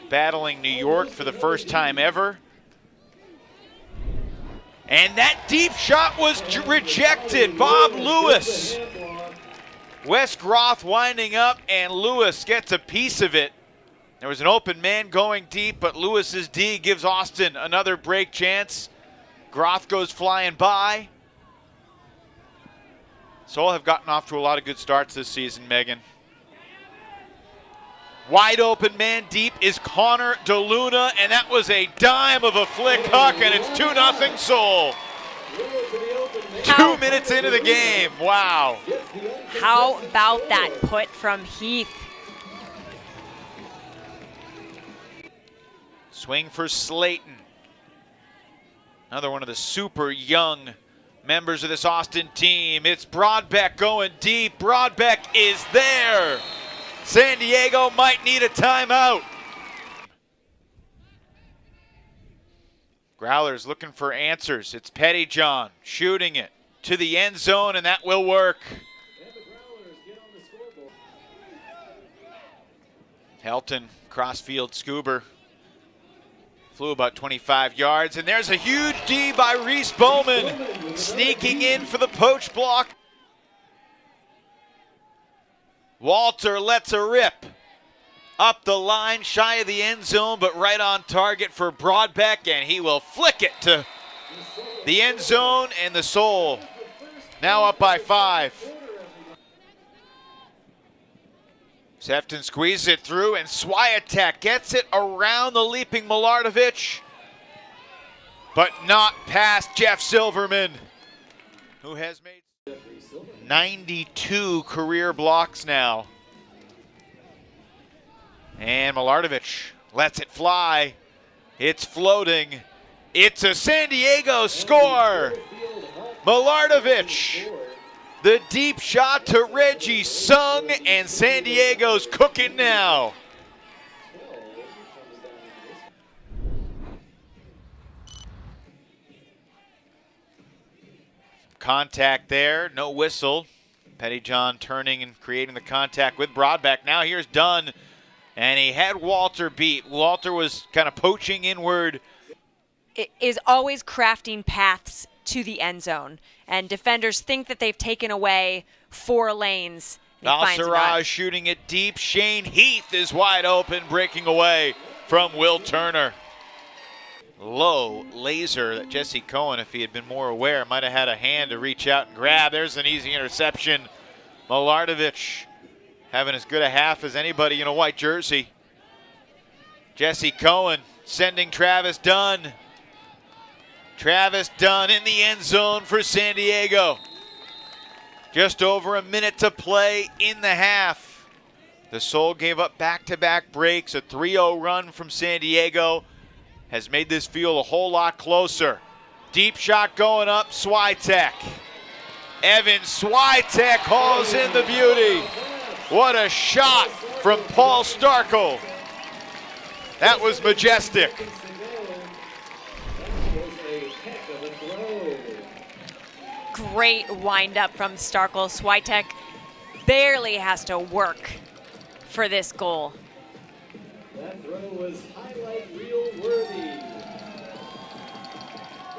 battling New York for the first time ever. And that deep shot was rejected. Bob Lewis. Wes Groth winding up, and Lewis gets a piece of it. There was an open man going deep, but Lewis's D gives Austin another break chance. Groth goes flying by. Seoul have gotten off to a lot of good starts this season, Megan. Wide open man deep is Connor DeLuna, and that was a dime of a flick huck, and it's 2-0 Seoul. 2 minutes into the game, wow. How about that put from Heath? Swing for Slayton. Another one of the super young members of this Austin team. It's Broadbeck going deep. Broadbeck is there. San Diego might need a timeout. Growlers looking for answers. It's Pettyjohn shooting it to the end zone, and that will work. Helton, crossfield scoober. Flew about 25 yards, and there's a huge D by Reese Bowman, sneaking in for the poach block. Walter lets a rip. Up the line, shy of the end zone, but right on target for Broadbeck, and he will flick it to the end zone, and the Seoul now up by 5. Sefton squeezes it through, and Swiatek gets it around the leaping Milardovich, but not past Jeff Silverman, who has made 92 career blocks now. And Milardovich lets it fly. It's floating. It's a San Diego score. Milardovich, the deep shot to Reggie Sung, and San Diego's cooking now. Contact there, no whistle. Pettyjohn turning and creating the contact with Broadbeck. Now here's Dunn, and he had Walter beat. Walter was kind of poaching inward. It is always crafting paths to the end zone, and defenders think that they've taken away 4 lanes. Al-Siraj shooting it deep. Shane Heath is wide open, breaking away from Will Turner. Low laser that Jesse Cohen, if he had been more aware, might have had a hand to reach out and grab. There's an easy interception. Milardovich having as good a half as anybody in a white jersey. Jesse Cohen sending Travis Dunn. Travis Dunn in the end zone for San Diego. Just over a minute to play in the half. The Seoul gave up back-to-back breaks. A 3-0 run from San Diego has made this feel a whole lot closer. Deep shot going up, Swiatek. Evan Swiatek hauls in the beauty. What a shot from Paul Starkle. That was majestic. Great wind-up from Starkle. Swiatek barely has to work for this goal. That throw was highlight reel worthy.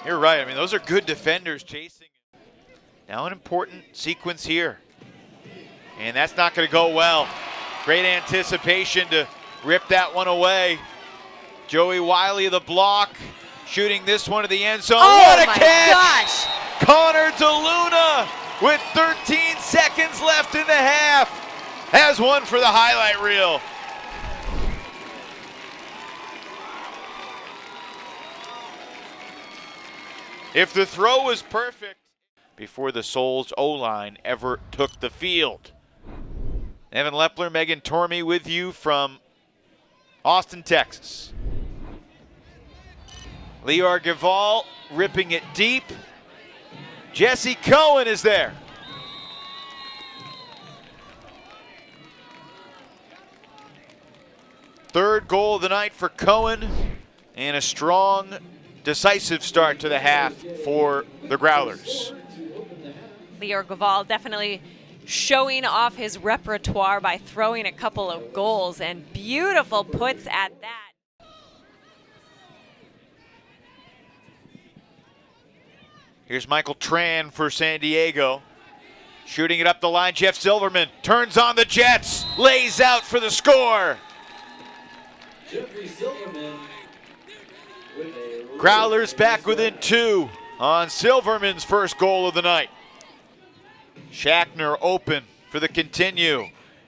You're right. I mean, those are good defenders chasing. Now an important sequence here. And that's not going to go well. Great anticipation to rip that one away. Joey Wiley, the block, shooting this one to the end zone. Oh, what a my catch! Gosh. Connor DeLuna with 13 seconds left in the half has one for the highlight reel. If the throw was perfect before the Seoul's O-line ever took the field. Evan Lepler, Megan Tormey with you from Austin, Texas. Lior Gaval ripping it deep. Jesse Cohen is there. Third goal of the night for Cohen, and a strong, decisive start to the half for the Growlers. Lior Gaval definitely showing off his repertoire by throwing a couple of goals, and beautiful puts at that. Here's Michael Tran for San Diego. Shooting it up the line, Jeff Silverman turns on the Jets, lays out for the score. Jeffrey Silverman with a Growlers back within 2 on Silverman's first goal of the night. Shackner open for the continue.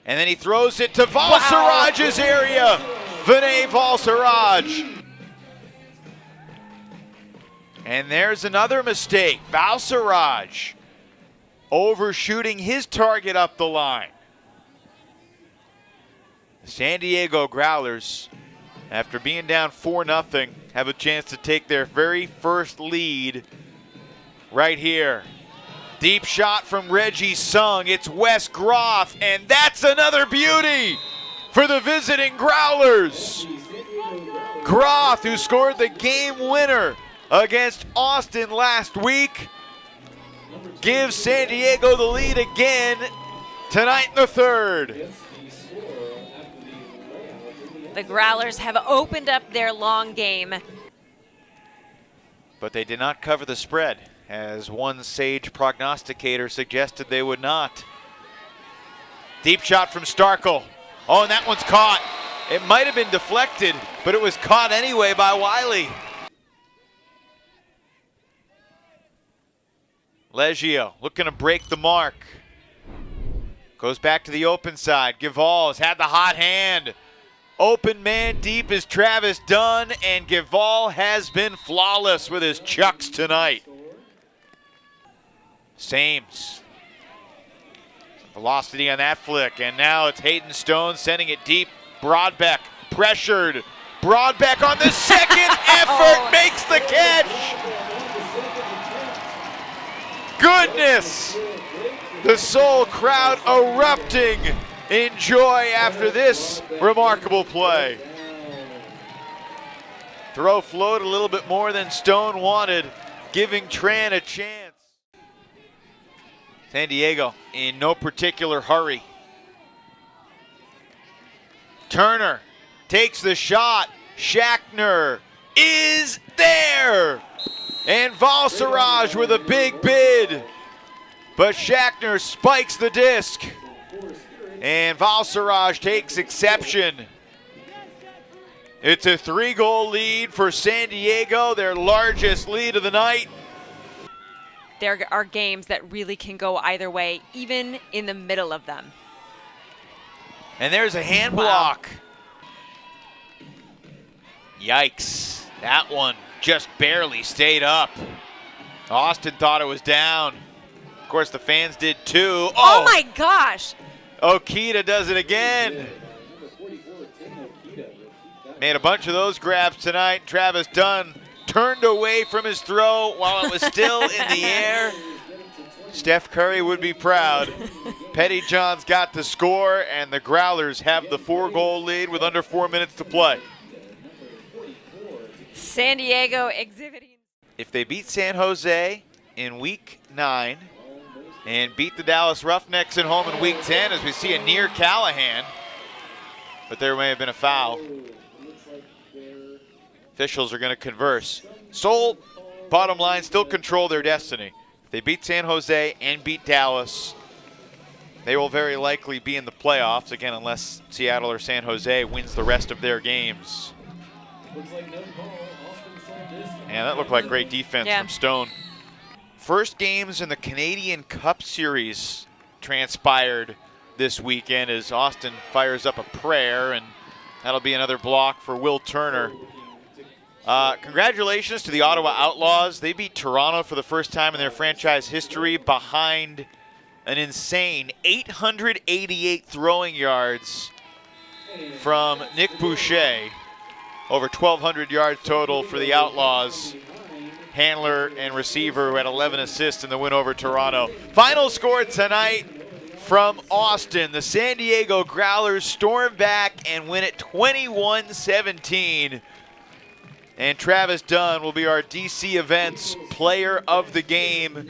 And then he throws it to Valsarage's area. Vinay Valsarage. And there's another mistake. Valsarage overshooting his target up the line. The San Diego Growlers, after being down 4-0, have a chance to take their very first lead right here. Deep shot from Reggie Sung. It's Wes Groff, and that's another beauty for the visiting Growlers. Groff, who scored the game winner against Austin last week, gives San Diego the lead again tonight in the third. The Growlers have opened up their long game. But they did not cover the spread, as one sage prognosticator suggested they would not. Deep shot from Starkel. Oh, and that one's caught. It might have been deflected, but it was caught anyway by Wiley. Leggio looking to break the mark. Goes back to the open side. Givall has had the hot hand. Open man deep is Travis Dunn, and Givall has been flawless with his chucks tonight. Sames. Velocity on that flick, and now it's Hayden Stone sending it deep. Broadbeck pressured. Broadbeck on the second effort makes the catch. Goodness! The Soul crowd erupting in joy after this remarkable play. Throw flowed a little bit more than Stone wanted, giving Tran a chance. San Diego in no particular hurry. Turner takes the shot. Shackner is there. And Valsarage with a big bid. But Shackner spikes the disc. And Valsarage takes exception. It's a 3-goal lead for San Diego, their largest lead of the night. There are games that really can go either way, even in the middle of them. And there's a hand block. Yikes. That one just barely stayed up. Austin thought it was down. Of course, the fans did too. Oh my gosh. Okita does it again. Made a bunch of those grabs tonight. Travis Dunn turned away from his throw while it was still in the air. Steph Curry would be proud. Petty John's got the score, and the Growlers have the 4-goal lead with under 4 minutes to play. San Diego exhibiting. If they beat San Jose in week 9 and beat the Dallas Roughnecks at home in week 10, as we see a near Callahan, but there may have been a foul. Officials are going to converse. Soul, bottom line, still control their destiny. If they beat San Jose and beat Dallas, they will very likely be in the playoffs, again, unless Seattle or San Jose wins the rest of their games. And that looked like great defense from Stone. First games in the Canadian Cup Series transpired this weekend as Austin fires up a prayer, and that'll be another block for Will Turner. Congratulations to the Ottawa Outlaws. They beat Toronto for the first time in their franchise history behind an insane 888 throwing yards from Nick Boucher. Over 1,200 yards total for the Outlaws. Handler and receiver who had 11 assists in the win over Toronto. Final score tonight from Austin. The San Diego Growlers storm back and win it 21-17. And Travis Dunn will be our DC Events Player of the Game